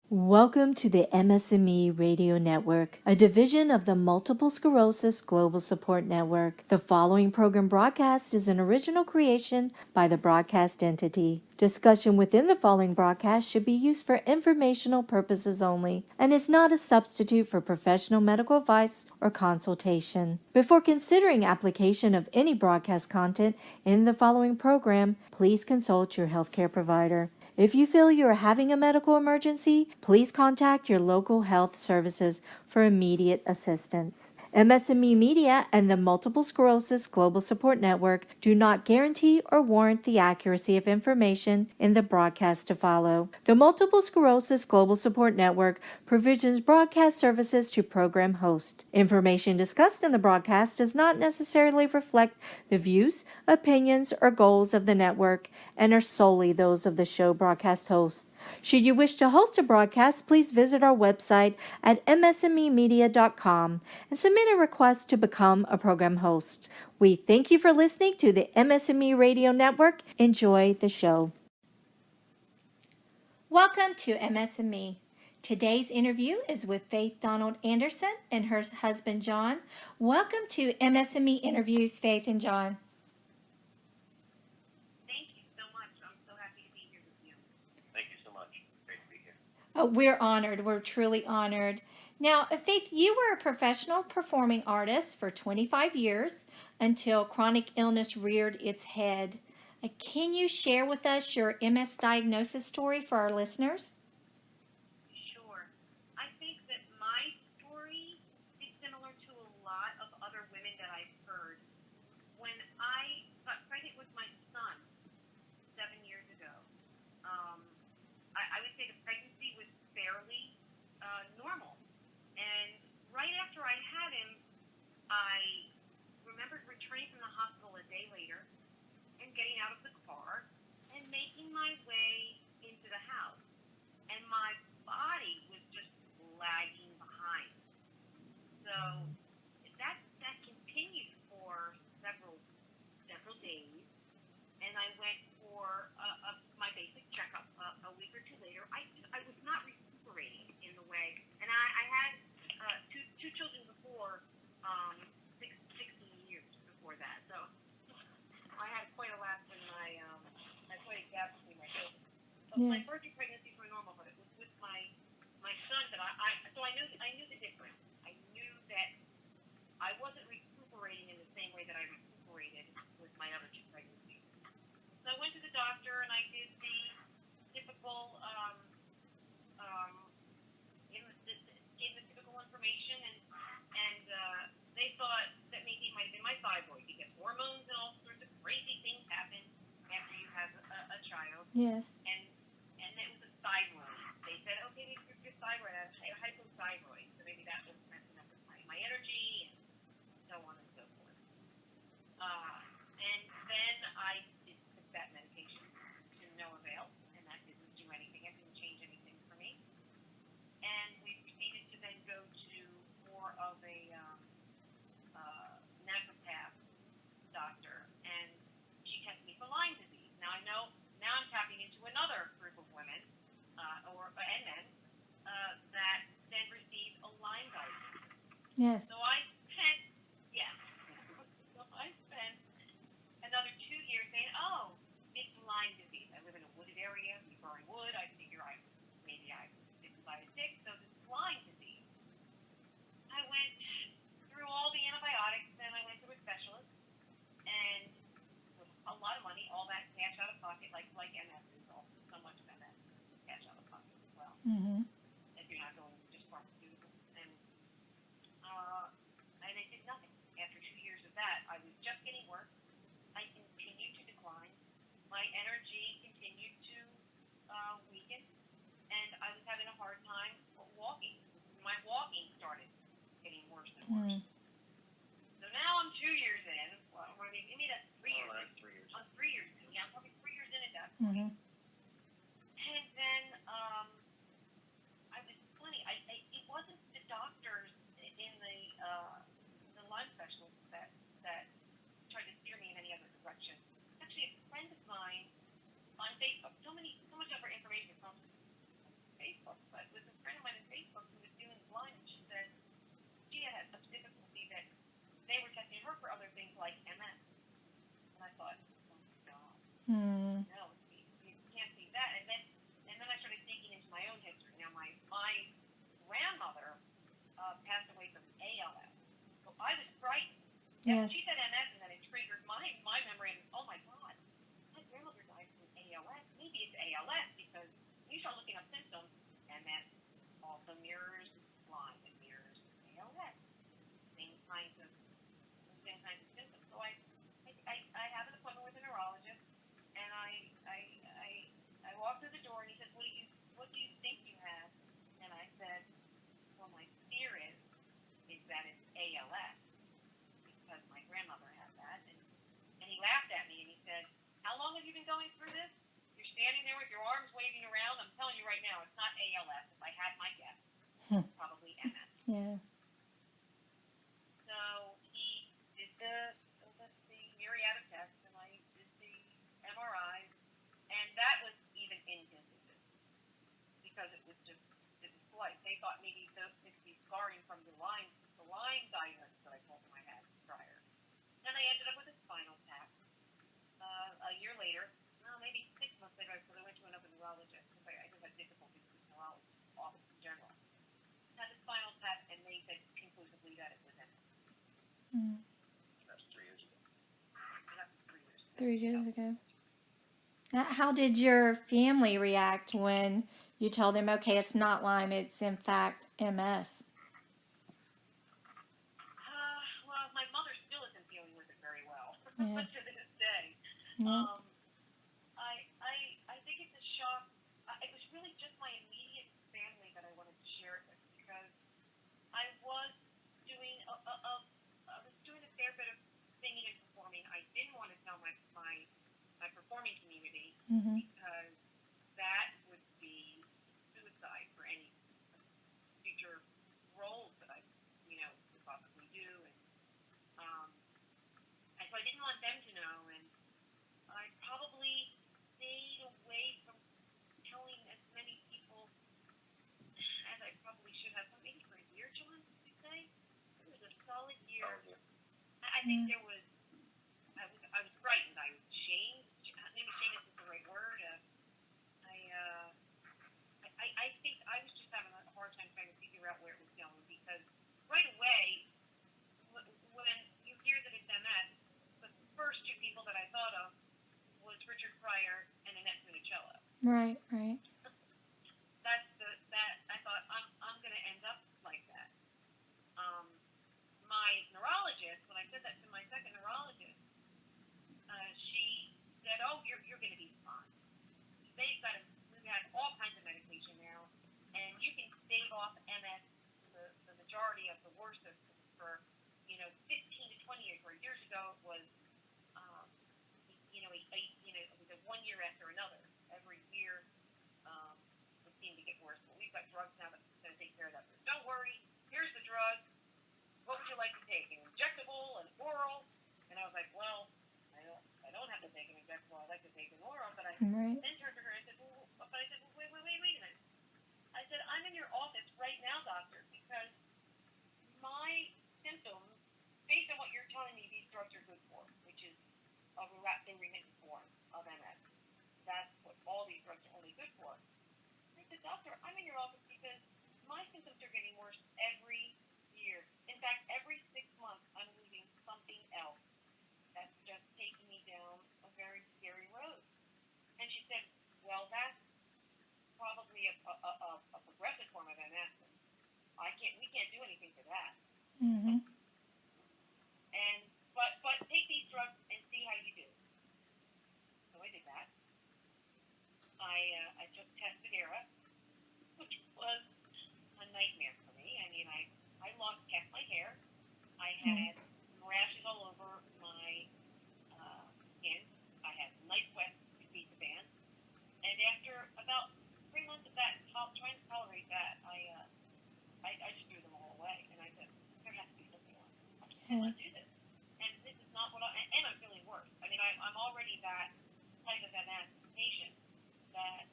Welcome to the MS&Me Radio Network, a division of the Multiple Sclerosis Global Support Network. The following program broadcast is an original creation by the broadcast entity. Discussion within the following broadcast should be used for informational purposes only and is not a substitute for professional medical advice or consultation. Before considering application of any broadcast content in the following program, please consult your healthcare provider. If you feel you are having a medical emergency, please contact your local health services for immediate assistance. MS&Me Media and the Multiple Sclerosis Global Support Network do not guarantee or warrant the accuracy of information in the broadcast to follow. The Multiple Sclerosis Global Support Network provisions broadcast services to program hosts. Information discussed in the broadcast does not necessarily reflect the views, opinions, or goals of the network and are solely those of the show broadcast host. Should you wish to host a broadcast, please visit our website at msmemedia.com and submit a request to become a program host. We thank you for listening to the MS&Me Radio Network. Enjoy the show. Welcome to MS&Me. Today's interview is with Faith Donald Anderson and her husband John. Welcome to MS&Me Interviews, Faith and John. We're honored. We're truly honored. Now, Faith, you were a professional performing artist for 25 years until chronic illness reared its head. Can you share with us your MS diagnosis story for our listeners? Sure. I think that my story is similar to a lot of other women that I've heard. When I got pregnant with my son 7 years ago, I would say the pregnancy was fairly normal. And right after I had him, I remembered returning from the hospital a day later and getting out of the car and making my way into the house. And my body was just lagging behind. So that continued for several days. And I went for my basic checkup a week or two later. I was not recuperating in the way, and I had two children before, 16 years before that. So I had quite a lapse in quite a gap between my children. So yes. My birth and pregnancies were normal, but it was with my son that I knew the difference. I knew that I wasn't recuperating in the same way that I recuperated with my other two pregnancies. So I went to the doctor and I did the typical, gave the typical information, and they thought that maybe it might have been my thyroid because hormones and all sorts of crazy things happen after you have a child. Yes. And it was a thyroid. They said, okay, your thyroid, I have hypothyroid, so maybe that was messing up with my energy and so on and so forth. And then I took that medication to no avail, and that didn't do anything. It didn't change anything for me. And we proceeded to then go to more of a naturopath doctor, and she tested me for Lyme disease. Now I'm tapping into another group of women and men that then received a Lyme diagnosis. Yes. So I spent another 2 years saying, oh, it's Lyme disease. I live in a wooded area. We burn wood. I figure maybe I was bitten by a tick, so this is Lyme disease. I went through all the antibiotics, and I went to a specialist, and with a lot of money, all that cash out of pocket, like MS is also so much of MS, cash out of pocket as well. Mm-hmm. If you're not going just pharmaceuticals. And it did nothing. After 2 years of that, I was just getting worse. I continued to decline. My energy continued to weaken, and I was having a hard time walking. My walking started getting worse and worse. So now I'm 2 years in. Well, maybe that's 3 years. That's 3 years. I'm 3 years in. Yeah, I'm probably 3 years in at that point. And then I was funny. It wasn't the doctors in the Lyme specialist that tried to steer me in any other direction. Actually, a friend of mine on Facebook. So much of her information comes like MS. And I thought, oh my God, Hmm. no, you can't see that. And then I started digging into my own history. Now, my grandmother passed away from ALS. So I was frightened. Yeah, when Yes. she said MS, and then it triggered my memory. And oh my God, my grandmother died from ALS. Maybe it's ALS because when you start looking up symptoms, MS also mirrors Lyme. It mirrors ALS. Same kinds of same kinds of symptoms. So I have an appointment with a neurologist, and I walked through the door, and he said, what do you think you have? And I said, well, my fear is that it's ALS because my grandmother had that, and he laughed at me and he said, how long have you been going through this? You're standing there with your arms waving around. I'm telling you right now, it's not ALS. If I had my guess, Hmm. it's probably MS. Yeah. So he did the myriad of tests, and I did the MRIs, and that was even inconclusive because it was slight. They thought maybe it's the scarring from the Lyme diagnosis that I told them I had prior. Then I ended up with a spinal tap. A year later, no, maybe 6 months later, I went to another neurologist because I just had difficulties with the neurologist office in general. Had a spinal tap, and they said conclusively that it was MS. Hmm. That was 3 years ago. That was 3 years ago. 3 years ago. How did your family react when you told them, okay, it's not Lyme, it's in fact MS? Well, my mother still isn't dealing with it very well Yeah. to this day. Yeah. I think it's a shock. It was really just my immediate family that I wanted to share it with because I was doing I was doing a fair bit of singing and performing. I didn't want to tell my performing community Mm-hmm. because that would be suicide for any future roles that I could possibly do, um, and so I didn't want them to know, and I probably stayed away from telling as many people as I probably should have. So maybe for a year, John, did you say? It was a solid year. I think Yeah. I was frightened. I was ashamed. Maybe ashamed isn't the right word. I think I was just having a hard time trying to figure out where it was going because right away, when you hear that it's MS, the first two people that I thought of was Richard Pryor and Annette Funicello. Right, right. That I thought I'm going to end up like that. Um, my neurologist, when I said that to my second neurologist, she said, "Oh, you're going to be fine. We've had all kinds of medication now, and you can stave off MS, the majority of the worst symptoms for 15 to 20 years. Where years ago it was um, it was a 1 year after another. Every year it seemed to get worse. But we've got drugs now that's going to take care of that. So don't worry. Here's the drug. What would you like to take? An injectable, an oral?" And I was like, "Well, I don't have to take an injectable. I like to take an oral." But I Right. then turned to her and said, "Wait a minute." I said, "I'm in your office right now, doctor, because my symptoms, based on what you're telling me, these drugs are good for, which is a relapsing remittent form of MS. That's what all these drugs are only good for." I said, "Doctor, I'm in your office because my symptoms are getting worse every year. In fact, every 6 months, I'm losing something else that's just taking me down a very scary road." And she said, "Well, that's probably a progressive form of MS. We can't do anything for that. Mm-hmm. And but take these drugs and see how you do." So I did that. I took Testadera, which was a nightmare for me. I mean, I lost half my hair. I had rashes all over my skin. I had night sweats beneath the band. And after about 3 months of that, trying to tolerate that, I just threw them all away. And I said, there has to be something else. I cannot do this. And this is not and I'm feeling worse. I mean, I'm already that type of MS patient that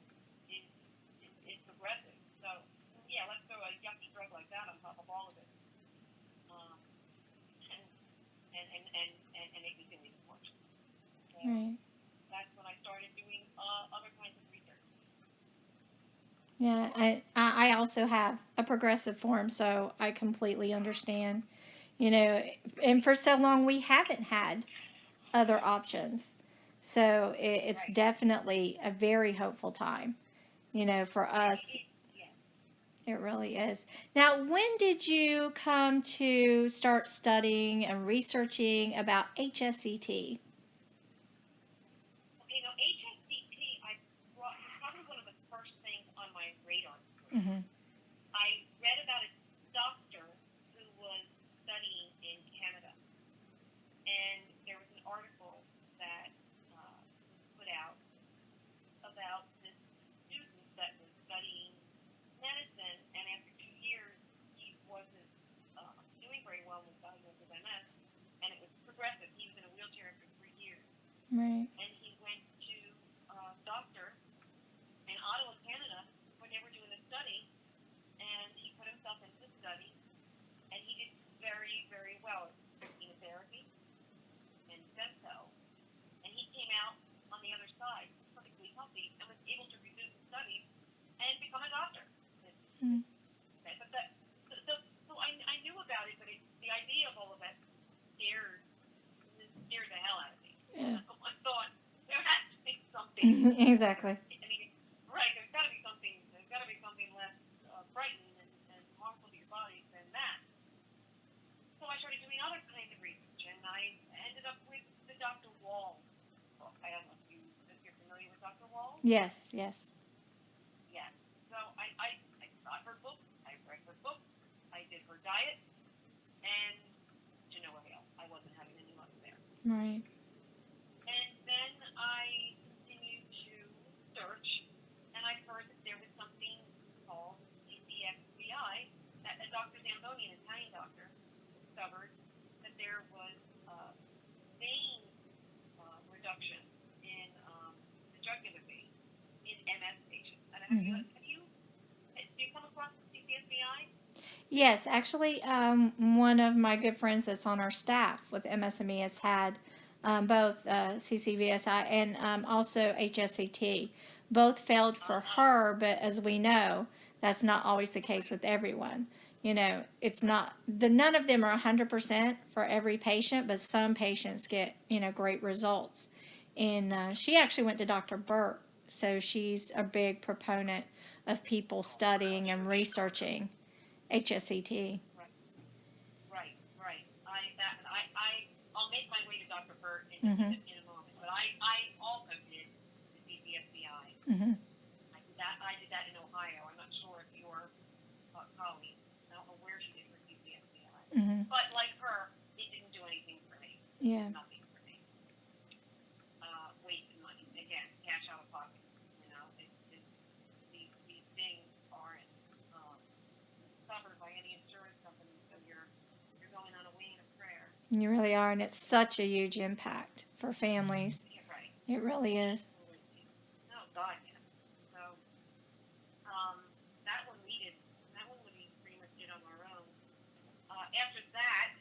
is progressive. So, yeah, let's throw a yucky drug like that on top of all of it. Um, and and make me feel even worse. So Right. that's when I started doing other kinds of research. Yeah, I also have a progressive form, so I completely understand. You know, and for so long we haven't had other options. So it's Right. definitely a very hopeful time, you know, for Yeah. us. Yeah. It really is. Now, when did you come to start studying and researching about HSCT? Okay. Now HSCT, was probably one of the first things on my radar screen. Mm-hmm. I read about a doctor who was studying in Canada, and there was an article that uh, put out about this student that was studying medicine, and after 2 years, he wasn't doing very well and was diagnosed with MS, and it was progressive. He was in a wheelchair for 3 years, Right. and he went to a doctor in Ottawa, Canada, when they were doing the study, and he put himself into the study, and he did very, very well. Chemotherapy and stem cells, and he came out on the other side perfectly healthy and was able to resume the studies and become a doctor. Mm. But so I knew about it, but the idea of all of that scared the hell out of me. Yeah. I thought there has to be something. Exactly. I mean, right? There's got to be something. There's got to be something less frightening and harmful to your body than that. So I started doing other kinds of research, and I ended up with the Dr. Wall book. I don't know if you're familiar with Dr. Wall. Yes, yes. Yes. So I got her book. I read her book. I did her diet, and to no avail. I wasn't having any luck there. Right. And then I continued to search, and I heard that there was something called CCXCI that a Dr. Zamboni, an Italian doctor, discovered that there was vein reduction in the jugular vein in MS patients. And Mm-hmm. do you come across CCSVI? Yes, actually, one of my good friends that's on our staff with MS&Me has had both CCVSI and also HSCT. Both failed for her, but as we know, that's not always the case with everyone. You know, it's not none of them are 100% for every patient, but some patients get great results. And she actually went to Dr. Burt, so she's a big proponent of people studying and researching HSCT. Right, right. I'll make my way to Dr. Burt Mm-hmm. in a moment. But I also did the CCSBI. Mm-hmm. I did that in Ohio. I'm not sure if your colleague, I don't know where she did her CCSBI. Mm-hmm. But like her, it didn't do anything for me. Yeah. Nothing for me. Wasted money. Again, cash out of pocket. You know, these things aren't covered by any insurance company, so you're going on a wing of prayer. You really are, and it's such a huge impact for families. Yeah, right. It really is. Absolutely. No, God, yeah. So, that one we did. That one we pretty much did on our own. After that,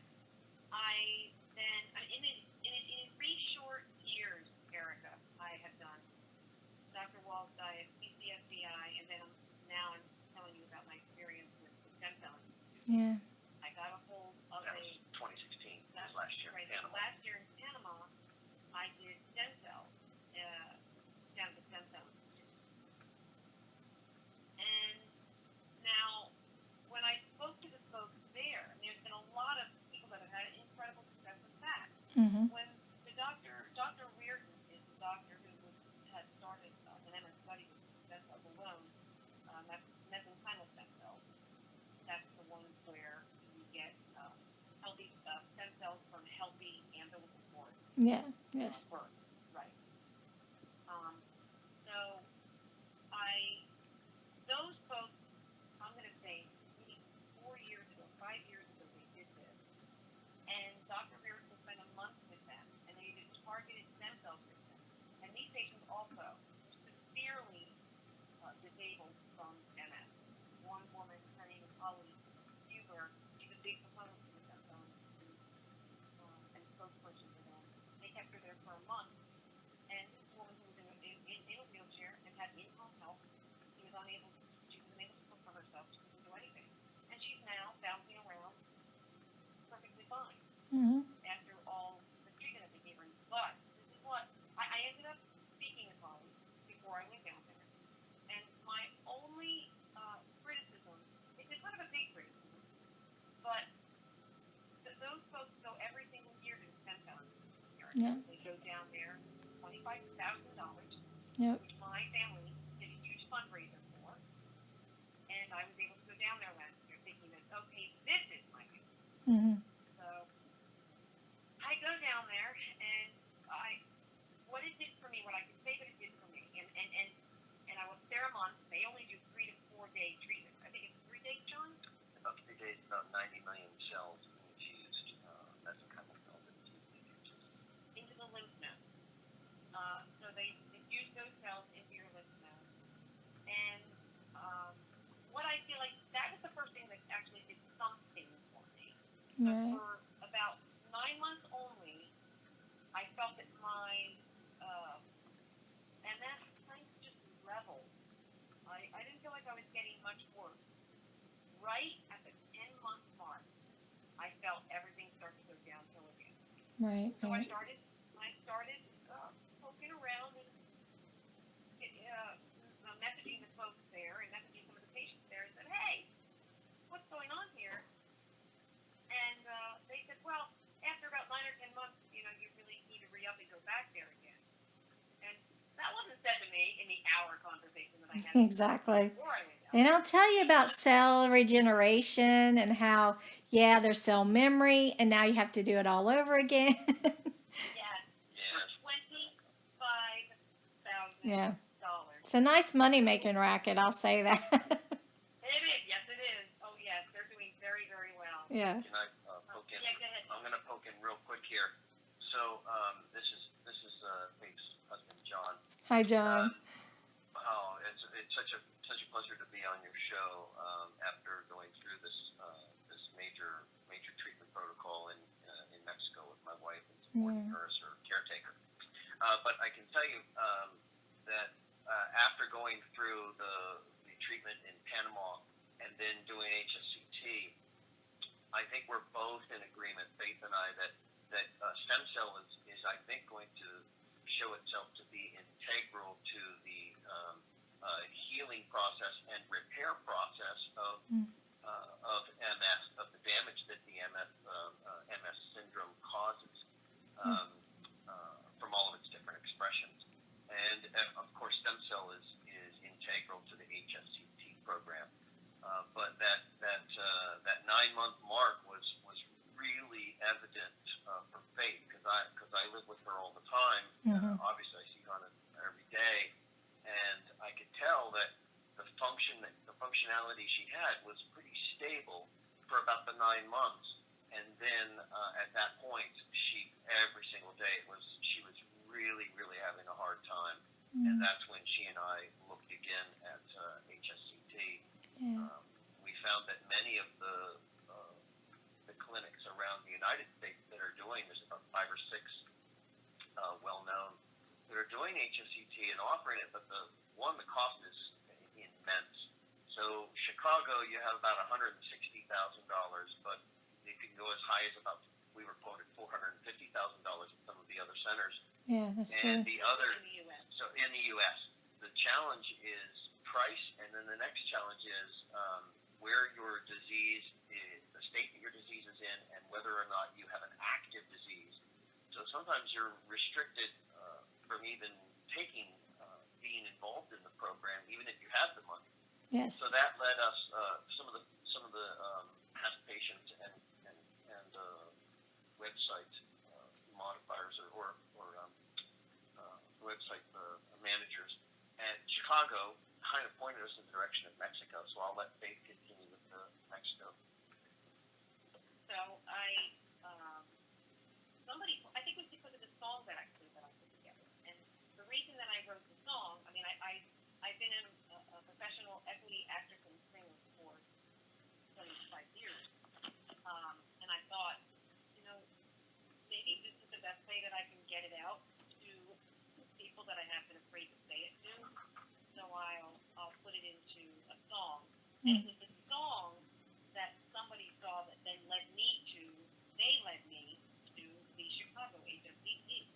I then in 3 short years, Erica, I have done Dr. Wall's diet, CCSBI, and then now I'm telling you about my experience with stem cell. Yeah. I got a hold of that was 2016. That was last year right, in Panama. last year in Panama, I did stem cells, down at the stem cell institute. And now, when I spoke to the folks there, and there's been a lot of people that have had incredible success with that. Mm-hmm. When the Dr. Reardon is the doctor who had started an MS study with stem cells alone, that's mesenchymal stem cells. That's the ones where you get healthy stem cells from healthy umbilical cords. Yeah. Yes. Birth, right. So those folks, I'm going to say, maybe 4 years ago, 5 years ago, they did this. And Dr. Reardon spent a month with them, and they did targeted stem cell treatment. And these patients also severely disabled from MS. One woman, her name is Holly Huber, she's a big proponent of the stem cell institute, and spoke kept her there for a month. And this woman who was in a wheelchair and had in-home help, she was unable to cook for herself. She couldn't do anything. And she's now bouncing around perfectly fine Mm-hmm. after all the treatment that they gave her. But this is what I ended up speaking with Holly before I went down there. And my only criticism, it's kind of a big criticism, but those folks go every single year to the stem cell institute. Yeah. They go down there, $25,000, Yep. which my family did a huge fundraiser for, and I was able to go down there last year thinking that, okay, this is my gift. Mm-hmm. So I go down there, and what it did for me, what I can say that it did for me, and I was there a month. They only do 3 to 4 day treatments. I think it's 3 days, John? About 3 days, about 90 million cells infused, mesenchymal cells infused Into the lymph node. So they infuse those cells into your lymph node. And what I feel like that was the first thing that actually did something for me. But Right. for about 9 months only, I felt that my MS kind of just leveled. I didn't feel like I was getting much worse. Right at the 10-month mark, I felt everything start to go downhill again. Right. So I Right. started poking around and messaging the folks there and messaging some of the patients there and said, hey, what's going on here? And they said, well, after about 9 or 10 months, you really need to re-up and go back there again. And that wasn't said to me in the hour conversation that I had Exactly. before I went down. And I'll tell you about cell regeneration and how, yeah, there's cell memory, and now you have to do it all over again. Yes, Yes. for $25,000. Yeah. It's a nice money-making racket, I'll say that. It is, yes, it is. Oh, yes, they're doing very, very well. Yeah. Can I poke in? Yeah, go ahead. I'm going to poke in real quick here. So this is Faith's husband, John. Hi, John. It's such a pleasure to be on your show after going through this major treatment protocol in Mexico with my wife and supporting her as her caretaker. But I can tell you that after going through the treatment in Panama and then doing HSCT, I think we're both in agreement, Faith and I, that stem cell is I think going to show itself to be integral to the healing process and repair process of MS, of the damage that the MS syndrome causes from all of its different expressions. And of course, stem cell is integral to the HSCT program. But that 9-month mark was really evident for Faith because I live with her all the time. Obviously, I see her on it every day, and I could tell that the functionality she had was pretty stable for about the 9 months, and then at that point, every single day she was really having a hard time, and that's when she and I looked again at HSCT. Yeah. We found that many of the clinics around the United States that are doing, there's about 5 or 6 well-known that are doing HSCT and offering it, but the cost is immense. So Chicago, you have about $160,000, but it can go as high as about, we were quoted $450,000 at some of the other centers. Yeah, that's true. And the other, In the U.S. so in the U.S., the challenge is price, and then the next challenge is where your disease is, the state that your disease is in, and whether or not you have an active disease. So sometimes you're restricted from even being involved in the program, even if you have the money. Yes. So that led us some of the past patients and website modifiers or website managers at Chicago kind of pointed us in the direction of Mexico. So I'll let Faith continue with Mexico. So I think it was because of the song that I put together. And the reason that I wrote the song, I mean, I've been a professional equity actress and singer for 75 years. And I thought, maybe this is the best way that I can get it And it was the song that somebody saw that then led me to the Chicago HSCT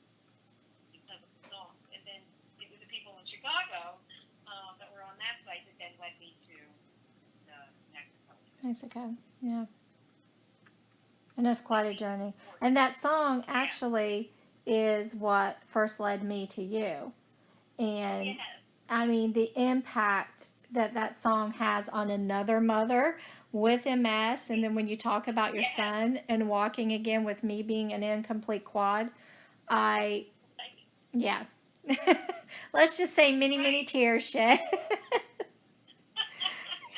because of the song. And then it was the people in Chicago that were on that site that then led me to the Mexico. Mexico, yeah. And that's quite a journey. And that song actually is what first led me to you. And Yes. I mean, the impact that that song has on another mother with MS, and then when you talk about your son and walking again with me being an incomplete quad, yeah. Let's just say many tears shed.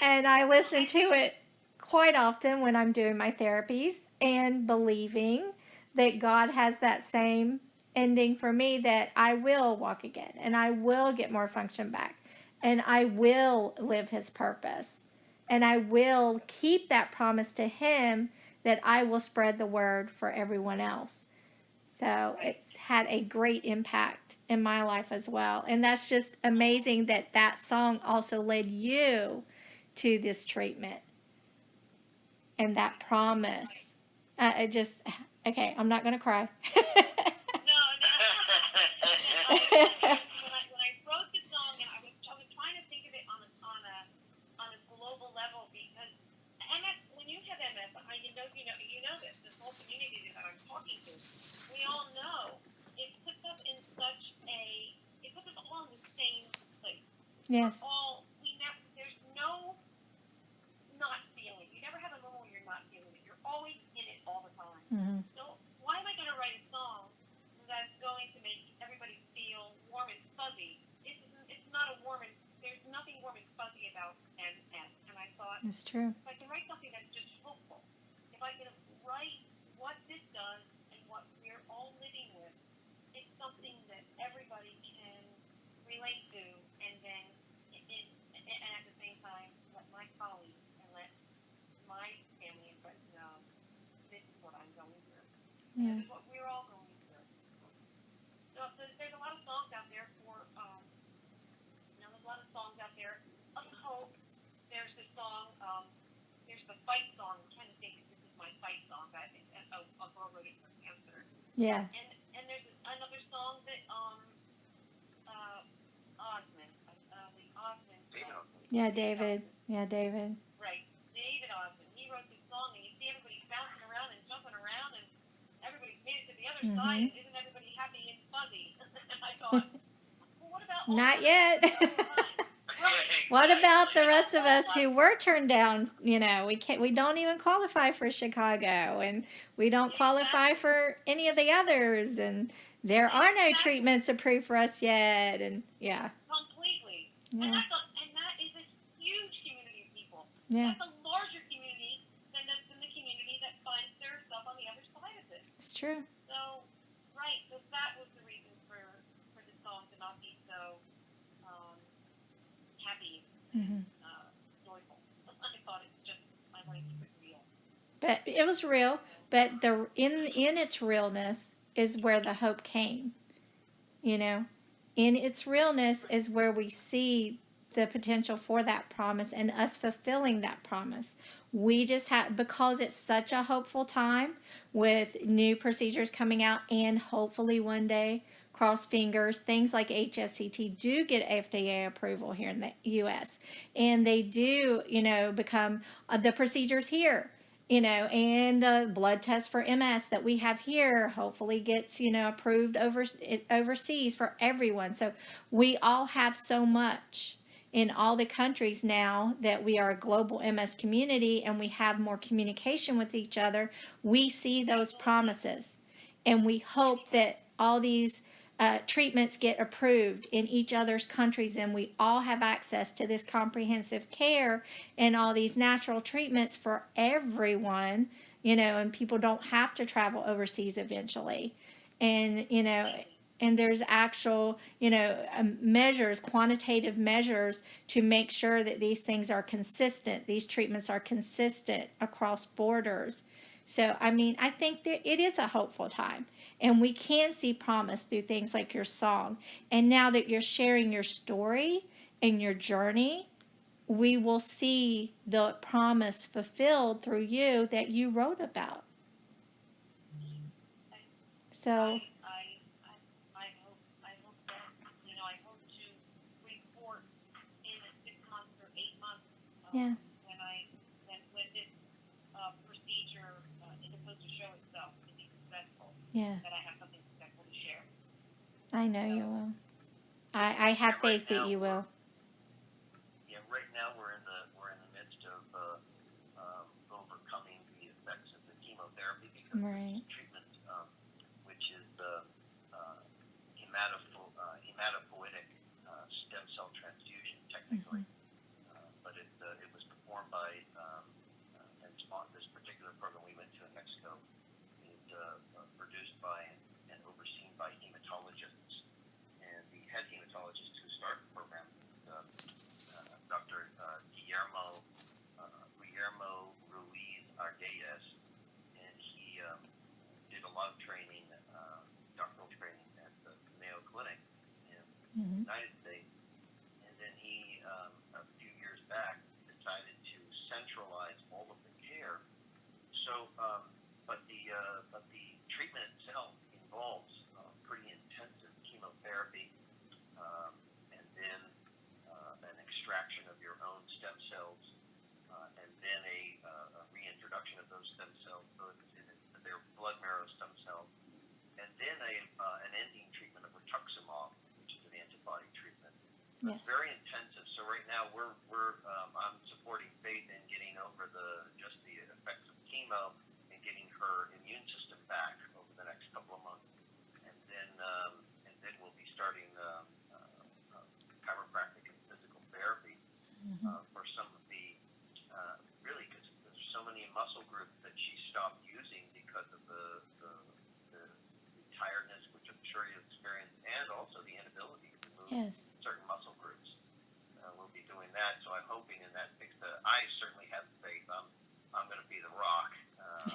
And I listen to it quite often when I'm doing my therapies and believing that God has that same ending for me, that I will walk again and I will get more function back and I will live his purpose and I will keep that promise to him that I will spread the word for everyone else. So it's had a great impact in my life as well. And that's just amazing that that song also led you to this treatment and that promise. Okay, I'm not going to cry. No. When I wrote the song, and I was trying to think of it on a global level, because MS, when you have MS, you know this whole community that I'm talking to, we all know it puts us in it puts us all in the same place. Yes. There's no not feeling. You never have a moment where you're not feeling it. You're always in it all the time. Mm-hmm. So why am I going to write a song that's going to make everybody feel warm and fuzzy? It's not there's nothing warm and fuzzy about MS. And I thought, That's true. if I can write something that's just hopeful, if I can write what this does and what we're all living with, it's something that everybody can relate to, and then and at the same time let my colleagues and let my family and friends know this is what I'm going through. Yeah. This is what we're all going through. So there's a lot of songs out there there's a lot of songs out there of hope. There's the song, there's the fight song. I'm trying to think if this is my fight song. I think a girl wrote it for cancer. Yeah. And there's another song that Osmond, the Osmond. Yeah, David. Yeah, David. Right, David Osmond. He wrote this song, and you see everybody bouncing around and jumping around, and everybody's made it to the other side. And isn't everybody happy and fuzzy? And I thought, well, what about not yet? What about the rest of us who were turned down? We don't even qualify for Chicago, and we don't qualify for any of the others, and there are no treatments approved for us yet, and yeah. Completely. Yeah. And that is a huge community of people. Yeah. That's a larger community than the community that finds their stuff on the other side of it. It's true. So, right. So that was the reason for the song to not be so happy, joyful. I thought I wanted to keep it real. But it was real. But in its realness is where the hope came. In its realness is where we see the potential for that promise and us fulfilling that promise. We just have, because it's such a hopeful time with new procedures coming out, and hopefully one day, cross fingers, things like HSCT do get FDA approval here in the US, and they do, become the procedures here. And the blood test for MS that we have here hopefully gets, approved overseas for everyone. So we all have so much in all the countries now that we are a global MS community, and we have more communication with each other. We see those promises, and we hope that all these treatments get approved in each other's countries, and we all have access to this comprehensive care and all these natural treatments for everyone, and people don't have to travel overseas eventually. And, and there's actual, measures, quantitative measures to make sure that these things are consistent. These treatments are consistent across borders. So, I think that it is a hopeful time. And we can see promise through things like your song. And now that you're sharing your story and your journey we will see the promise fulfilled through you that you wrote about. So, I hope that, I hope to report in 6 months or 8 months, yeah, when this procedure is supposed to show itself to be successful, yeah, that I have something successful to share. I know So, you will. I have Yeah, right faith that now you will. we're in the midst of overcoming the effects of the chemotherapy because Right. this treatment, which is the hematopoietic stem cell transfusion, technically, Mm-hmm. but it was performed by and this particular program we went to in Mexico is produced by and overseen by hematologists, and the head hematologist who started the program, Dr. Guillermo Ruiz Arguelles, and he did a lot of training, doctoral training at the Mayo Clinic in the Mm-hmm. United States, and then he, a few years back, decided to centralize all of the care. So, but the treatment itself involves pretty intensive chemotherapy, and then an extraction of your own stem cells, and then a reintroduction of those stem cells. So they're blood marrow stem cells, and then an ending treatment of rituximab, which is an antibody treatment. So Yes. it's very intensive. So right now I'm supporting Faith in getting over just the effects of chemo and getting her immune system back over the next couple of months, and then we'll be starting chiropractic and physical therapy Mm-hmm. for some of the really, because there's so many muscle groups that she stopped using because of the tiredness, which I'm sure you experienced, and also the inability to move Yes. certain muscle groups. We'll be doing that, so I'm hoping in that fix that I certainly have faith. I'm going to be the rock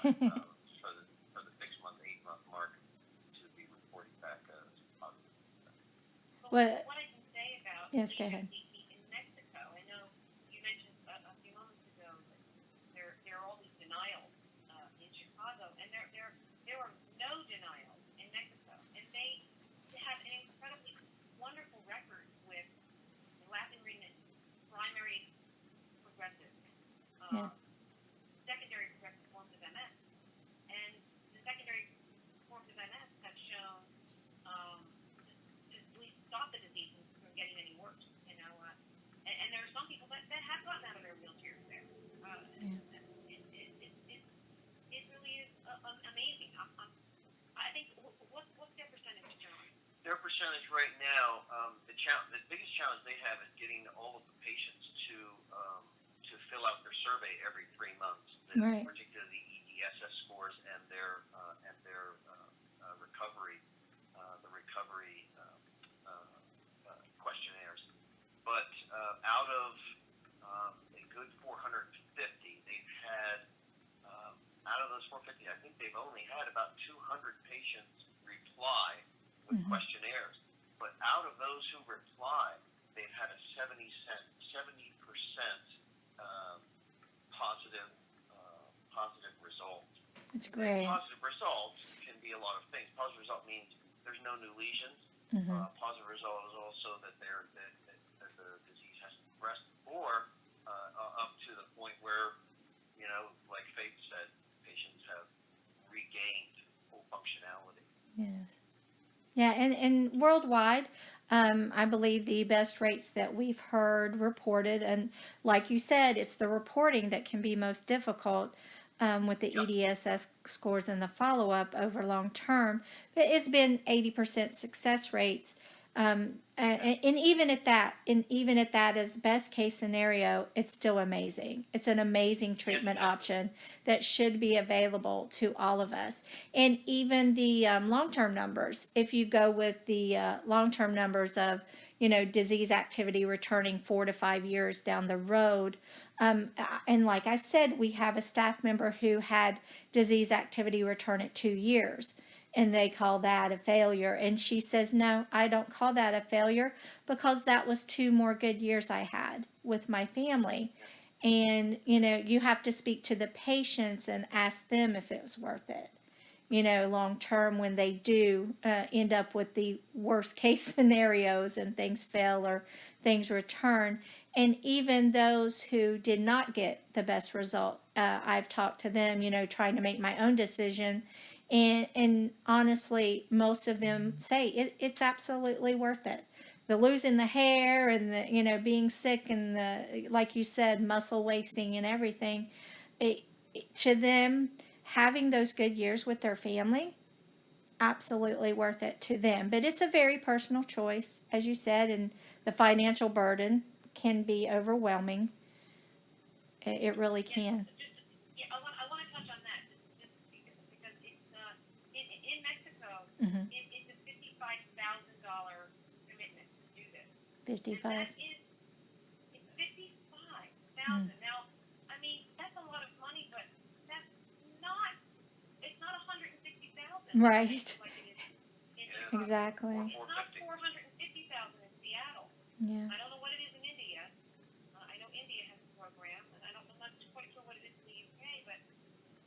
for the 6 month, 8 month mark to be reporting back positive. but Well, what I can say about yes, go ahead. in Mexico, I know you mentioned a few moments ago that there are all these denials in Chicago, and there are no denials in Mexico, and they have an incredibly wonderful record with Latin primary progressive, Yeah. uh, secondary progressive forms of MS, and the secondary forms of MS have shown um, to at least stop the disease from getting any worse. And there are some people that have gotten out of their wheelchairs there. Yeah. It really is amazing. I think what's their percentage, John? Their percentage right now, the biggest challenge they have is getting all of the patients to fill out their survey every 3 months, Right. particularly the EDSS scores and their recovery, the recovery questionnaires. But out of a good 450, they've had out of those 450, I think they've only had about 200 patients reply with Mm-hmm. questionnaires. But out of those who reply, they've had a 70% positive positive result. It's And great. positive results can be a lot of things. Positive result means there's no new lesions. Mm-hmm. Positive result is also that that the disease has progressed, or up to the point where, like Faith said, patients have regained full functionality. Yes. Yeah, and worldwide, I believe the best rates that we've heard reported, and like you said, it's the reporting that can be most difficult with the Yep. EDSS scores and the follow up over long term. But it's been 80% success rates, and even at that as best case scenario, it's still amazing. It's an amazing treatment option that should be available to all of us. And even the long term numbers, if you go with the long term numbers of, disease activity returning 4 to 5 years down the road. And like I said, we have a staff member who had disease activity return at 2 years. and they call that a failure. And she says, no, I don't call that a failure, because that was 2 more good years I had with my family. And, you have to speak to the patients and ask them if it was worth it, long term, when they do end up with the worst case scenarios and things fail or things return. And even those who did not get the best result, I've talked to them, trying to make my own decision. And honestly, most of them say it's absolutely worth it. The losing the hair and the, being sick and the, like you said, muscle wasting and everything, it, to them, having those good years with their family, absolutely worth it to them. But it's a very personal choice, as you said, and the financial burden can be overwhelming. It really can. Yeah, I want to touch on that just because it's in Mexico. Mm-hmm. It's a $55,000 commitment to do this. 55. And that is it's 55,000. Now, I mean, that's a lot of money, but that's not it's not 160,000 Right. like it is in Yeah. Chicago. Exactly. It's not 450,000 in Seattle. Yeah. I don't know what it is in India. I know India has a program, and I'm not quite sure what it is in the UK. But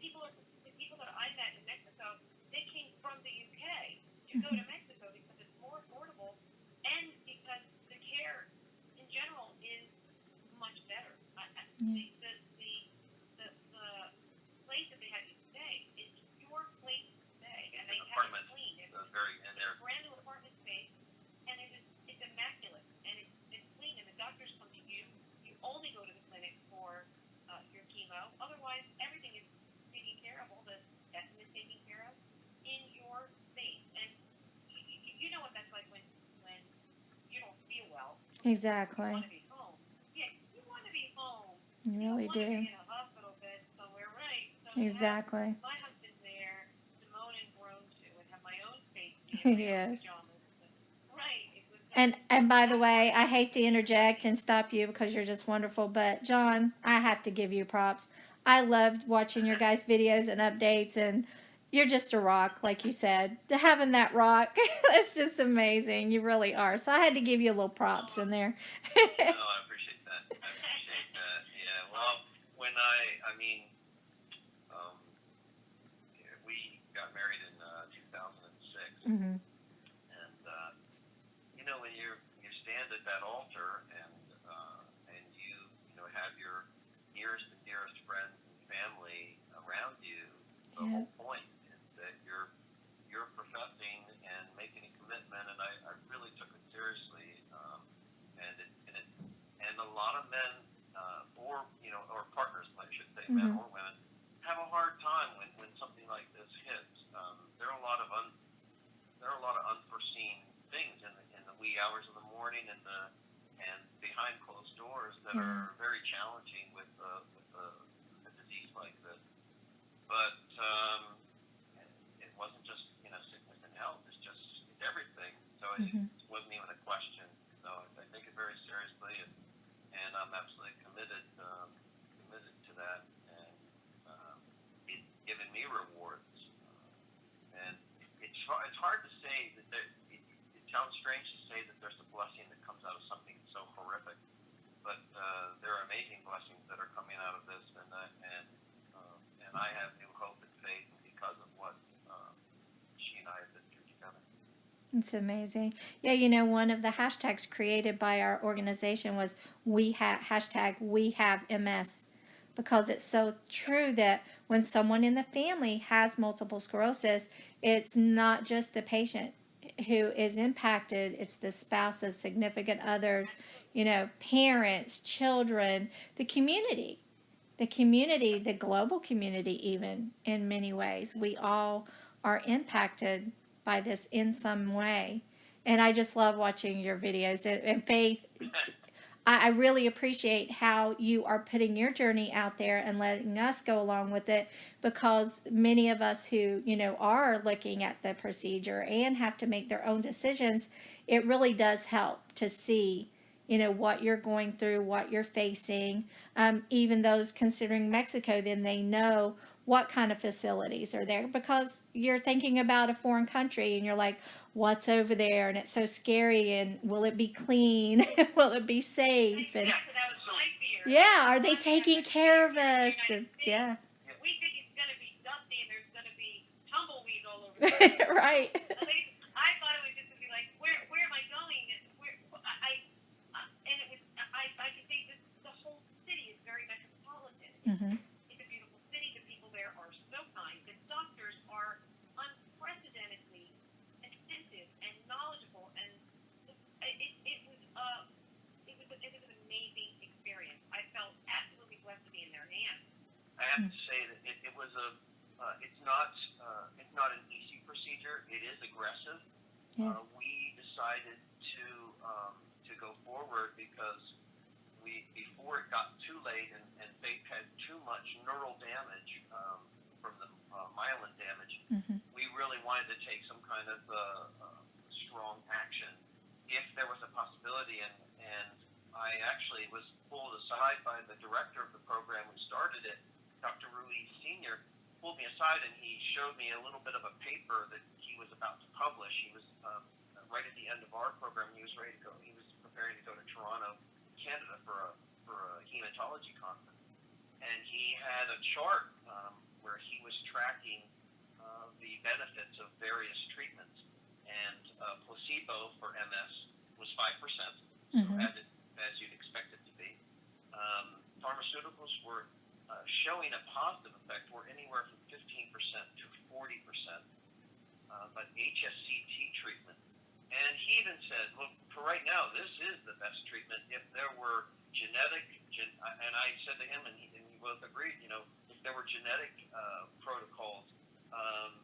the people that I met in Mexico, they came from the UK to go to Mexico because it's more affordable, and because the care in general is much better. Yeah. The place that they have you stay is your place to stay, and It's they an have it apartment. clean. It's And a they're brand new apartment space, and it's immaculate, and it's clean, and the doctors come to you. You only go to the clinic for your chemo. Otherwise, everything is taken care of. All the testing is taken care of in your space, and you know what that's like when you don't feel well. You Exactly. want to be home. Yeah, you want to be home. You You don't really want to do. be in a hospital bed somewhere, right? So to have Exactly. my husband there to moan and groan to, and have my own space to be in my own Yes. pajamas. Right. It was. And by the way, I hate to interject and stop you because you're just wonderful, but John, I have to give you props. I loved watching your guys' videos and updates, and you're just a rock, like you said. Having that rock, that's just amazing. You really are. So I had to give you a little props in there. No, I appreciate that. I appreciate that. Yeah. Well, I mean, um, we got married in 2006, Mm-hmm. and when you stand at that altar and you have your nearest and dearest friends and family around you, the Yeah. whole point is that you're professing and making a commitment, and I really took it seriously, and a lot of men or partners, I should say, men Mm-hmm. or women, have a hard time when something like this hits. There are a lot of unforeseen things in the wee hours of the morning and behind closed doors that Yeah. are very challenging with a disease like this. But it wasn't just sickness and health. It's everything. So Mm-hmm. it wasn't even a question. So I take it very seriously, and I'm absolutely committed to that, and it's given me rewards. And it's hard to say that it sounds strange to say that there's a blessing that comes out of something so horrific, but there are amazing blessings that are coming out of this, and I have new hope and faith because of what she and I have been through together. It's amazing. Yeah, one of the hashtags created by our organization was we have MS, because it's so true that when someone in the family has multiple sclerosis, it's not just the patient who is impacted, it's the spouses, significant others, parents, children, the community. The global community, even in many ways. We all are impacted by this in some way. And I just love watching your videos. And Faith, I really appreciate how you are putting your journey out there and letting us go along with it, because many of us who, are looking at the procedure and have to make their own decisions, it really does help to see what you're going through, what you're facing. Even those considering Mexico, then they know what kind of facilities are there, because you're thinking about a foreign country and you're like, what's over there? And it's so scary. And will it be clean? Will it be safe? And Exactly, that was my fear. yeah, are they taking care of us? And, yeah. We think it's going to be dusty and there's going to be tumbleweeds all over the place. Right. At least I thought it was just going to be like, where am I going? And it was, I could say this, the whole city is very metropolitan. Mm-hmm. It's a beautiful city. The people there are so kind. The doctors are unprecedentedly attentive and knowledgeable, and it was an amazing experience. I felt absolutely blessed to be in their hands. I have to say that it was it's not an easy procedure. It is aggressive. Yes. We decided to go forward because before it got too late and Faith had too much neural damage from the myelin damage, Mm-hmm. we really wanted to take some kind of strong action if there was a possibility. And I actually was pulled aside by the director of the program who started it, Dr. Ruiz Sr., pulled me aside and he showed me a little bit of a paper that he was about to publish. He was right at the end of our program. He was ready to go. He was preparing to go to Toronto, Canada for a hematology conference, and he had a chart where he was tracking the benefits of various treatments, and placebo for MS was 5%, Mm-hmm. so as you'd expect it to be. Pharmaceuticals were showing a positive effect, were anywhere from 15% to 40%, but HSCT treatment, and he even said, look, for right now, this is the best treatment. If there were and I said to him, and we both agreed, if there were genetic protocols,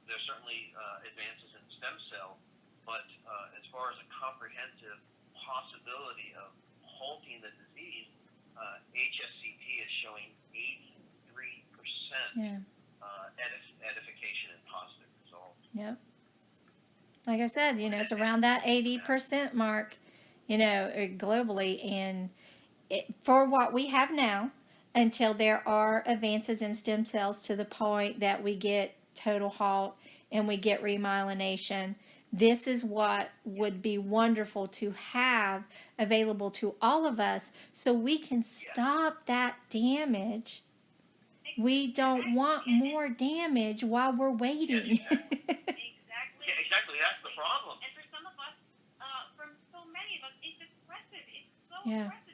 there's certainly advances in stem cell, but as far as a comprehensive possibility of halting the disease, HSCT is showing 83% edification and positive results. Yep. Like I said, it's around that 80% mark, globally. And for what we have now, until there are advances in stem cells to the point that we get total halt and we get remyelination, this is what would be wonderful to have available to all of us so we can stop that damage. We don't want more damage while we're waiting. Exactly. Yeah, exactly. That's the problem. And for some of us, from so many of us, it's aggressive. It's so Yeah. aggressive.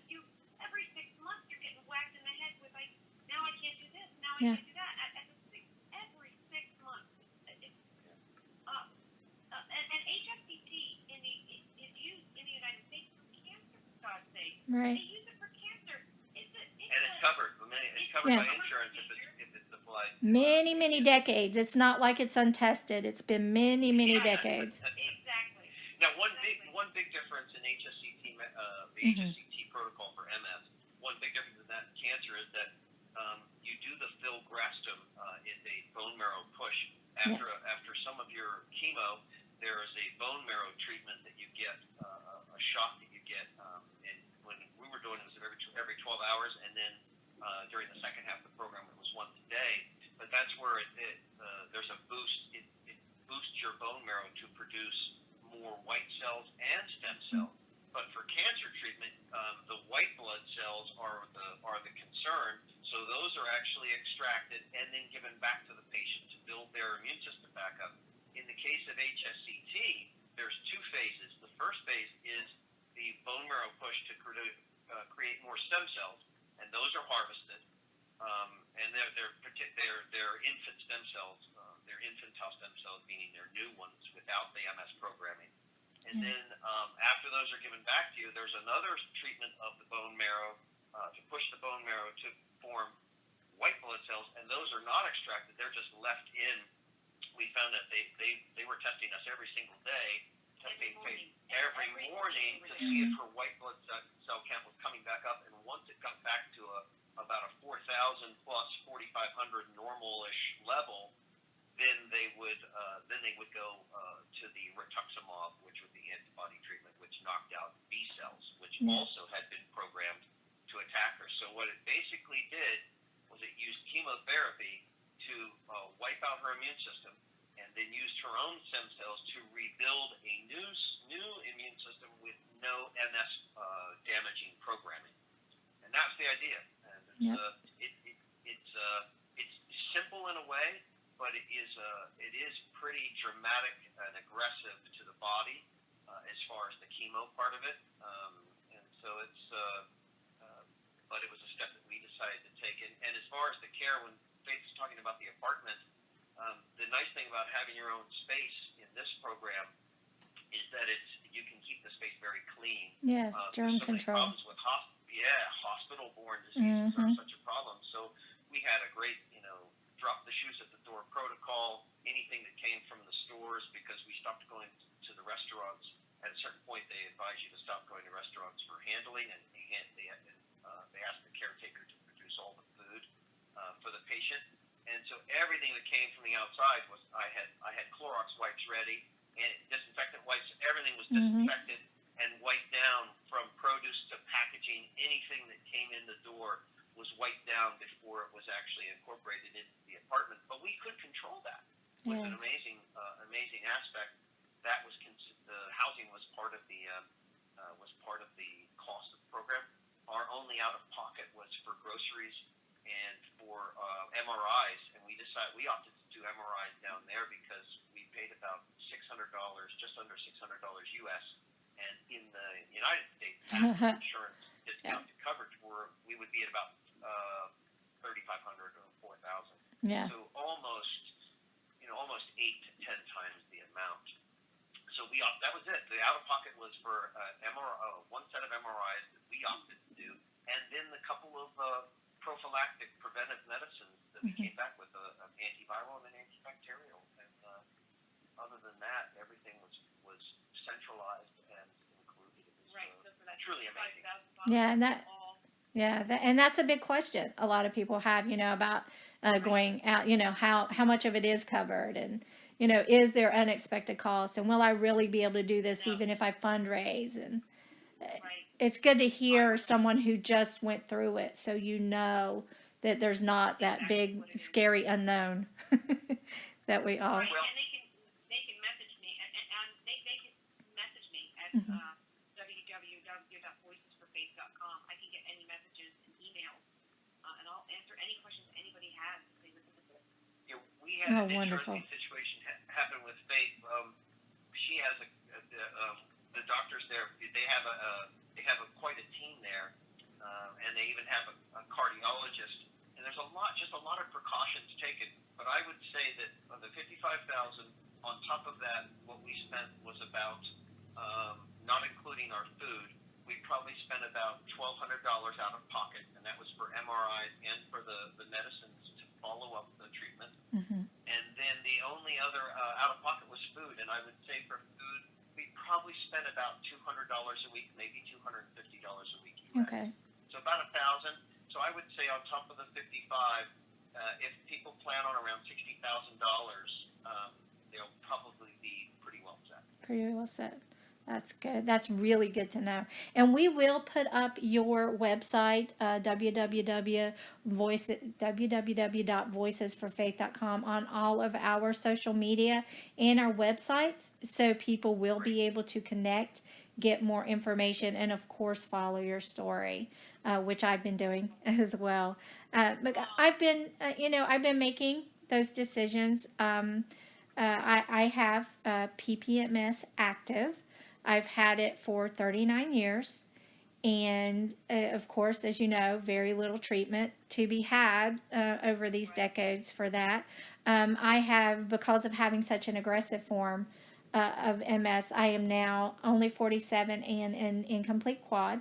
Every 6 months you're getting whacked in the head with like, now I can't do this, now I Yeah. can't do that. Every 6 months. And HSCT is used in the United States for cancer, for God's sake. Right. They use it for cancer. And it's covered. It's covered Yeah. by insurance if it's applied. Many, many decades. It's not like it's untested. It's been many, many decades. Exactly. Now, one big difference in HSCT, the Mhm. HSCT protocol for MS, one big difference in that cancer is that you do the filgrastim, it's a bone marrow push. After some of your chemo, there is a bone marrow treatment that you get, a shot that you get, and when we were doing it, it was every 12 hours, and then during the second half of the program, it was once a day. But that's where there's a boost. It boosts your bone marrow to produce more white cells and stem cells. But for cancer treatment, the white blood cells are the concern. So those are actually extracted and then given back to the patient to build their immune system back up. In the case of HSCT, there's two phases. The first phase is the bone marrow push to create more stem cells, and those are harvested. And they're infant stem cells. They're infantile stem cells, meaning they're new ones without the MS programming. And then after those are given back to you, there's another treatment of the bone marrow to push the bone marrow to form white blood cells, and those are not extracted. They're just left in. We found that they were testing us every single day, testing every morning to see if her white blood cell count was coming back up. And once it got back to about a 4,000 plus 4,500 normal-ish level, then they would go to the rituximab, which was the antibody treatment, which knocked out B cells, which also had to wipe out her immune system, and then used her own stem cells to rebuild a new immune system with no MS damaging programming. And that's the idea. And it's simple in a way, but it is pretty dramatic and aggressive to the body as far as the chemo part of it. And so but it was a step that we decided to take. And as far as the care, when Faith is talking about the apartment, the nice thing about having your own space in this program is that you can keep the space very clean. Yes, germ control. Problems with hospital-borne diseases are such a problem. So we had a great, drop the shoes at the door protocol, anything that came from the stores, because we stopped going to the restaurants. At a certain point, they advise you to stop going to restaurants for handling, and they ask the caretaker to produce all the food for the patient. And so everything that came from the outside was I had Clorox wipes ready and disinfectant wipes. Everything was disinfected and wiped down, from produce to packaging. Anything that came in the door was wiped down before it was actually incorporated into the apartment. But we could control that. It was an amazing aspect. That was the housing was part of the cost of the program. Our only out of pocket was for groceries and for MRIs, and we opted to do MRIs down there because we paid about $600, just under $600 US, and in the United States, insurance discounted coverage, we would be at about 3,500 or 4,000. Yeah. So almost 8 to 10 times the amount. So that was it. The out of pocket was for one set of MRIs that we opted to do, and then the couple of prophylactic preventive medicines that we came back with, antiviral and an antibacterial. And other than that, everything was centralized and included. It was truly amazing. And that's a big question a lot of people have, about going out, how much of it is covered, and is there unexpected costs, and will I really be able to do this even if I fundraise? And it's good to hear someone who just went through it, so that there's not that big scary unknown that we all. Right, and they can message me, and they can message me at www.voicesforfaith.com. I can get any messages and emails, and I'll answer any questions anybody has if they listen to this. Yeah, we had an interesting situation happen with Faith. She has the doctors there. They have quite a team there, and they even have a cardiologist. And there's a lot of precautions taken. But I would say that of the $55,000, on top of that, what we spent was about, not including our food, we probably spent about $1,200 out of pocket, and that was for MRIs and for the medicines to follow up the treatment. And then the only other out of pocket was food, and I would say for food, we probably spent about $200 a week, maybe $250 a week. Okay. So about $1,000. So I would say on top of the 55, if people plan on around $60,000, they'll probably be pretty well set. Pretty well set. That's good. That's really good to know. And we will put up your website, www.voicesforfaith.com, on all of our social media and our websites, so people will be able to connect, get more information, and of course follow your story, which I've been doing as well. But I've been making those decisions. I have PPMS active. I've had it for 39 years, and of course, as you know, very little treatment to be had over these decades for that. I have, because of having such an aggressive form of MS, I am now only 47 and an incomplete quad.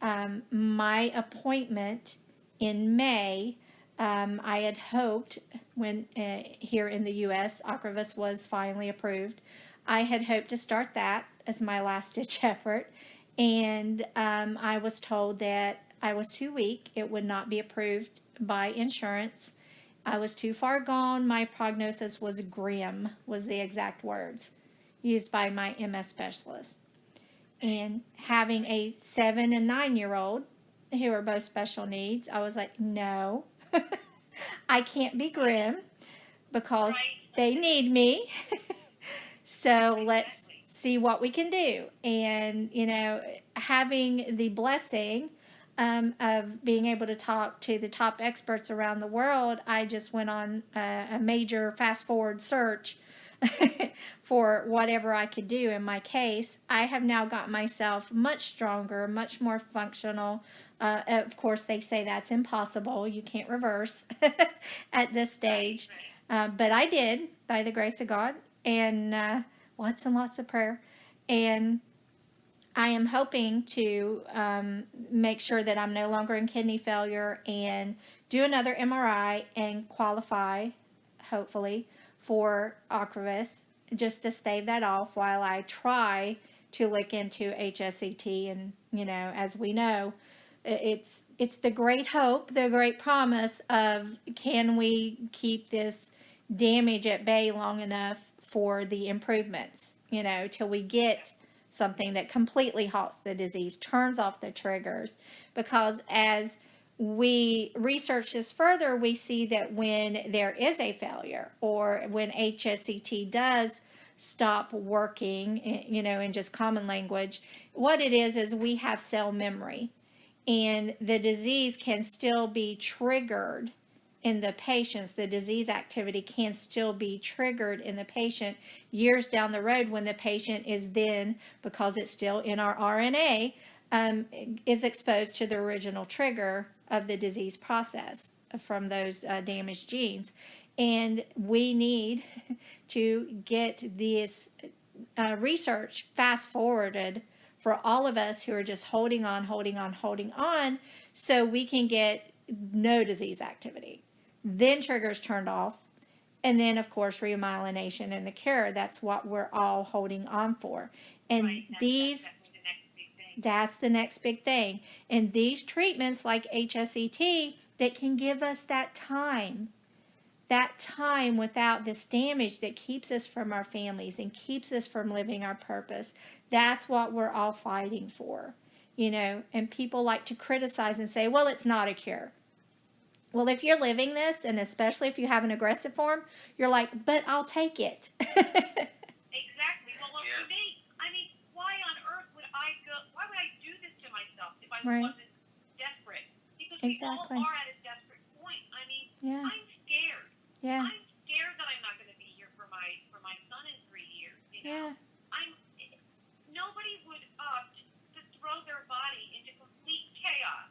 My appointment in May, I had hoped, when here in the U.S. Ocrevus was finally approved, I had hoped to start that as my last ditch effort, and I was told that I was too weak. It would not be approved by insurance. I was too far gone. My prognosis was grim, was the exact words used by my MS specialist. And having a 7 and 9-year-old who are both special needs, I was like, no. I can't be grim because Right. they need me. So let's Exactly. see what we can do. And, having the blessing of being able to talk to the top experts around the world, I just went on a major fast forward search for whatever I could do in my case. I have now got myself much stronger, much more functional. Of course, they say that's impossible. You can't reverse at this Right. stage. Right. But I did, by the grace of God, and lots and lots of prayer. And I am hoping to make sure that I'm no longer in kidney failure and do another MRI and qualify, hopefully, for Ocrevus, just to stave that off while I try to look into HSCT. And, as we know, it's the great hope, the great promise of, can we keep this damage at bay long enough for the improvements, till we get something that completely halts the disease, turns off the triggers. Because as we research this further, we see that when there is a failure, or when HSCT does stop working, in just common language, what it is we have cell memory, and the disease can still be triggered in the patients. The disease activity can still be triggered in the patient years down the road, when the patient is then, because it's still in our RNA, is exposed to the original trigger of the disease process from those damaged genes. And we need to get this research fast forwarded for all of us who are just holding on, holding on, holding on, so we can get no disease activity. Then triggers turned off. And then, of course, remyelination and the cure. That's what we're all holding on for. And Right. That's these, definitely the next big thing. that's the next big thing. And these treatments like HSET that can give us that time without this damage that keeps us from our families and keeps us from living our purpose. That's what we're all fighting for, and people like to criticize and say, well, it's not a cure. Well, if you're living this, and especially if you have an aggressive form, you're like, but I'll take it. Exactly. Well, look, Yeah. for me, I mean, why on earth would I go? Why would I do this to myself if I Right. wasn't desperate? Because we Exactly. all are at a desperate point. I mean, Yeah. I'm scared. Yeah. I'm scared that I'm not going to be here for my son in 3 years. Yeah. I'm. Nobody would opt to throw their body into complete chaos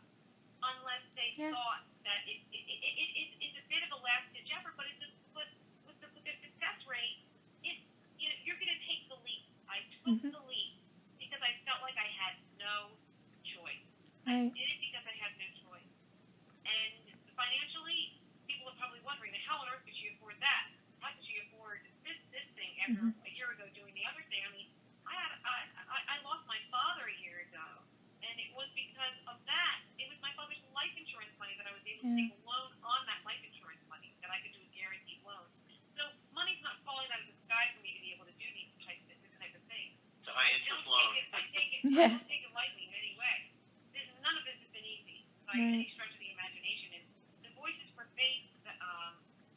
unless they Yeah. thought that it's a bit of a last ditch effort, but with the success rate, you're going to take the leap. I took Mhm. the leap because I felt like I had no choice. I Right. did it because I had no choice. And financially, people are probably wondering, how on earth could she afford that? How could she afford this thing after Mhm. a year ago doing the other thing? I mean, I lost my father a year ago, and it was because of that. It was my father's life insurance money that I was able to Yeah. take a loan on that life insurance money that I could do a guaranteed loan. So money's not falling out of the sky for me to be able to do this type of thing. It's a high I interest don't loan. take it. I Yeah. don't take it lightly in any way. None of this has been easy by Right. any stretch of the imagination. And the Voices for Faith,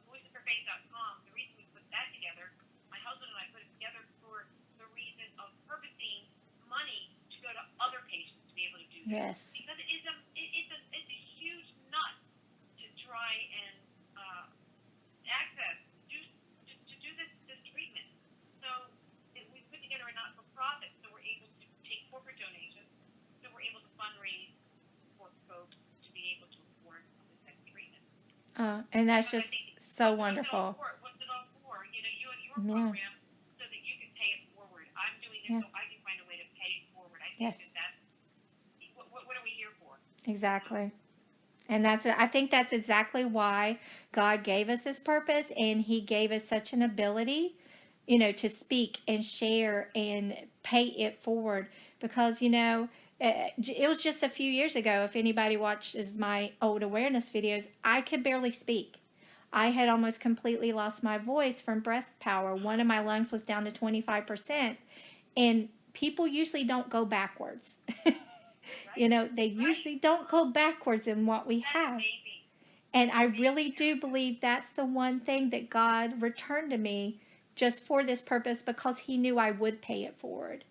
voicesforfaith.com. The reason we put that together, my husband and I put it together for the reason of purposing money to go to other patients to be able to do this. Yes. Because it's a huge nut to try and access to do this treatment. So we put together a not-for-profit, so we're able to take corporate donations, so we're able to fundraise for folks to be able to afford this type of treatment. And that's But I just think so what's wonderful. What's it all for? You and your Yeah. program, so that you can pay it forward. I'm doing this Yeah. so I can find a way to pay it forward. I think Yes. that's what are we here for? Exactly. And I think that's exactly why God gave us this purpose, and He gave us such an ability, to speak and share and pay it forward. Because, it was just a few years ago, if anybody watches my old awareness videos, I could barely speak. I had almost completely lost my voice from breath power. One of my lungs was down to 25%. And people usually don't go backwards. Right? They usually don't go backwards in what we That's have. amazing. And I really do believe that's the one thing that God returned to me just for this purpose, because He knew I would pay it forward.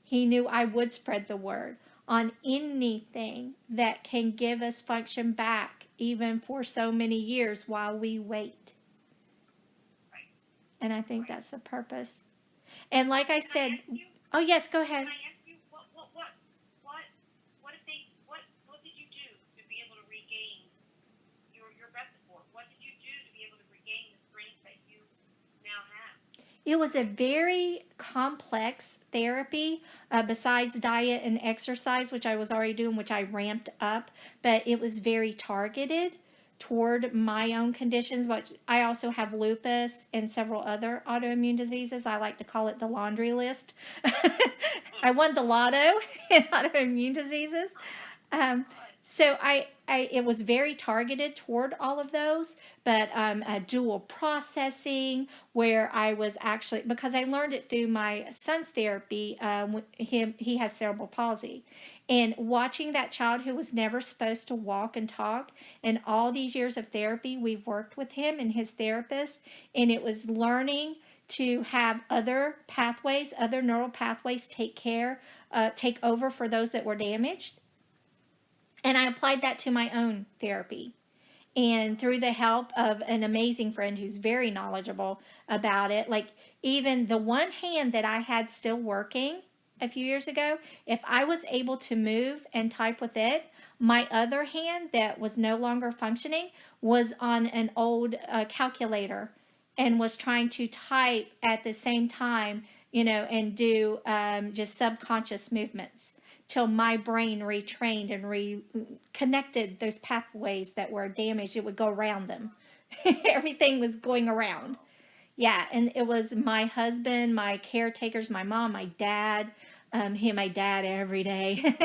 He knew I would spread the word on anything that can give us function back, even for so many years while we wait. Right. And I think that's the purpose. And like I Can I said, ask you? oh, yes, go ahead. Can I ask you what if they what did you do to be able to regain your breath support? What did you do to be able to regain the strength that you now have? It was a very complex therapy, besides diet and exercise, which I was already doing, which I ramped up, but it was very targeted toward my own conditions. But I also have lupus and several other autoimmune diseases. I like to call it the laundry list. I won the lotto in autoimmune diseases. Um, so it was very targeted toward all of those, but dual processing, where I was actually, because I learned it through my son's therapy. He has cerebral palsy, and watching that child who was never supposed to walk and talk, and all these years of therapy, we've worked with him and his therapist, and it was learning to have other pathways, other neural pathways take over for those that were damaged. And I applied that to my own therapy. And through the help of an amazing friend who's very knowledgeable about it, like even the one hand that I had still working a few years ago, if I was able to move and type with it, my other hand that was no longer functioning was on an old calculator and was trying to type at the same time, and do just subconscious movements till my brain retrained and reconnected those pathways that were damaged. It would go around them. Everything was going around. Yeah, and it was my husband, my caretakers, my mom, my dad, my dad every day,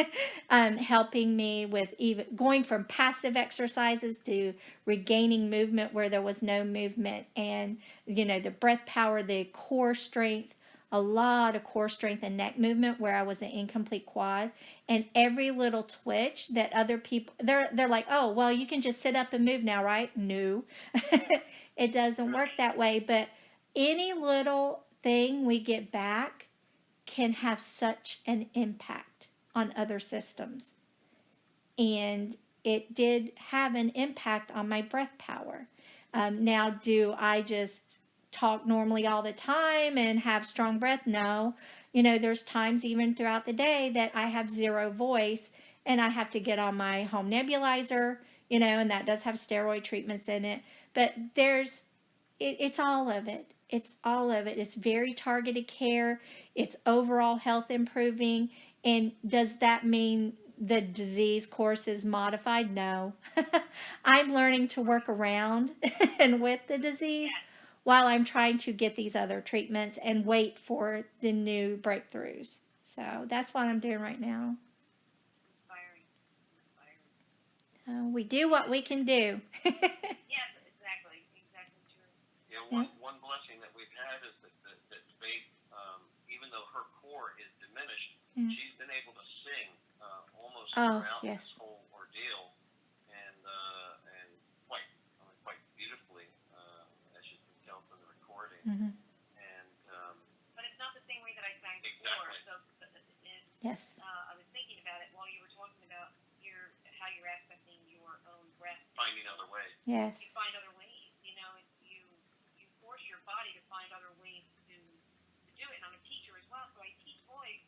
helping me with even going from passive exercises to regaining movement where there was no movement, and the breath power, the core strength, a lot of core strength and neck movement where I was an incomplete quad, and every little twitch that other people they're like, oh well, you can just sit up and move now, right? No, it doesn't work that way, but any little thing we get back can have such an impact on other systems. And it did have an impact on my breath power. Now, do I just talk normally all the time and have strong breath? No. There's times even throughout the day that I have zero voice and I have to get on my home nebulizer, and that does have steroid treatments in it. But it's all of it. It's all of it. It's very targeted care. It's overall health improving. And does that mean the disease course is modified? No. I'm learning to work around and with the disease while I'm trying to get these other treatments and wait for the new breakthroughs. So that's what I'm doing right now. Inspiring. We do what we can do. Yes, exactly true. Yeah, one blessing that we've had is that Faith, even though her core is diminished, she's been able to sing almost throughout this whole ordeal, and quite beautifully, as you can tell from the recording. Mm-hmm. And but it's not the same way that I sang before. Exactly. So Yes. I was thinking about it while you were talking about how you're accessing your own breath. Finding other ways. Yes. You find other ways. You force your body to find other ways to do it. And I'm a teacher as well, so I teach boys,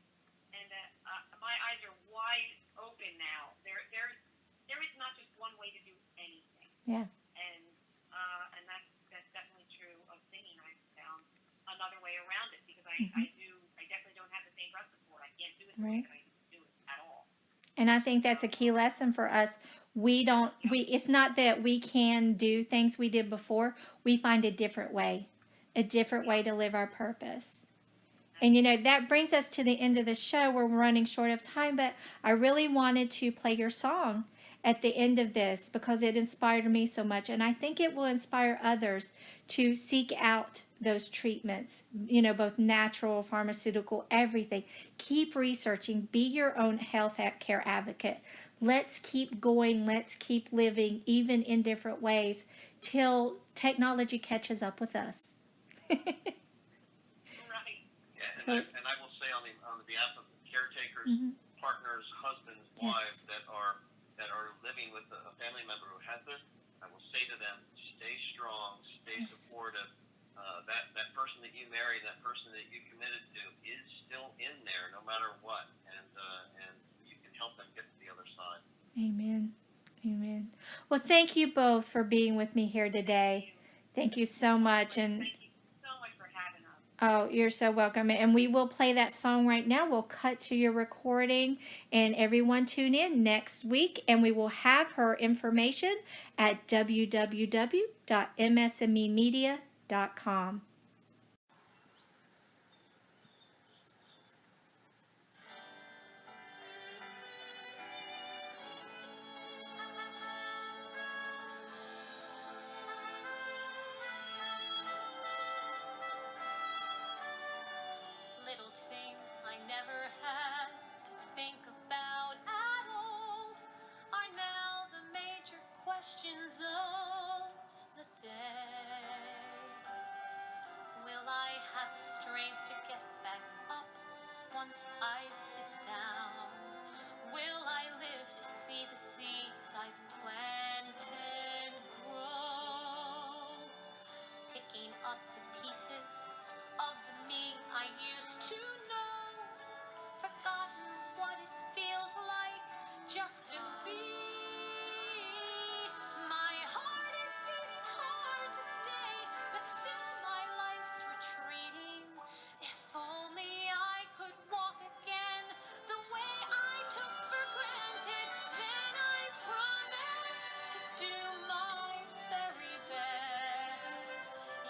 and my eyes are wide open now. There is not just one way to do anything. Yeah. And that's definitely true of singing. I've found another way around it because I definitely don't have the same breath support. I can't do it the way that I do it at all. And I think that's a key lesson for us. It's not that we can do things we did before. We find a different way to live our purpose. And that brings us to the end of the show. We're running short of time, but I really wanted to play your song at the end of this because it inspired me so much. And I think it will inspire others to seek out those treatments, both natural, pharmaceutical, everything. Keep researching, be your own health care advocate. let's keep going, let's keep living, even in different ways, till technology catches up with us. Right. Yeah, So, and I will say on the behalf of caretakers, mhm. partners, husbands, wives Yes. that are living with a family member who has this, I will say to them, stay strong, stay Yes. supportive. That person that you married, that person that you committed to, is still in there no matter what, and you can help them get to the other side. Amen. Amen. Well, thank you both for being with me here today. Thank you so much. And Thank you so much for having us. oh, you're so welcome. And we will play that song right now. We'll cut to your recording, and everyone tune in next week, and we will have her information at www.msmemedia.com. Little things I never had to think about at all are now the major questions of the day. Will I have the strength to get back up once I sit down? Will I live to see the seeds I've planted grow? Picking up the pieces of the me I used to know, forgotten what it feels like just to be. My heart is beating hard to stay, but still my life's retreating. If only I could walk again the way I took for granted, then I promise to do my very best.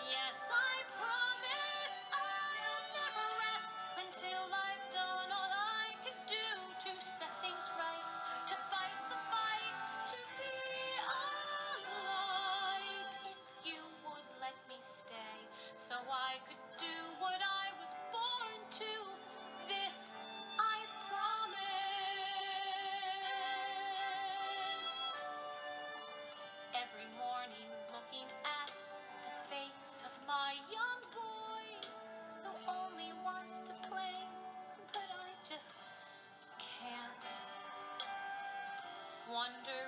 Yes, I promise I'll never rest until I've done all I can do to set things right, to fight the fight, to be alright. If you would let me stay, so I could do what I was born to, this I promise. Every morning looking at the face of my young boy who only wants to play, but I just can't. Wonder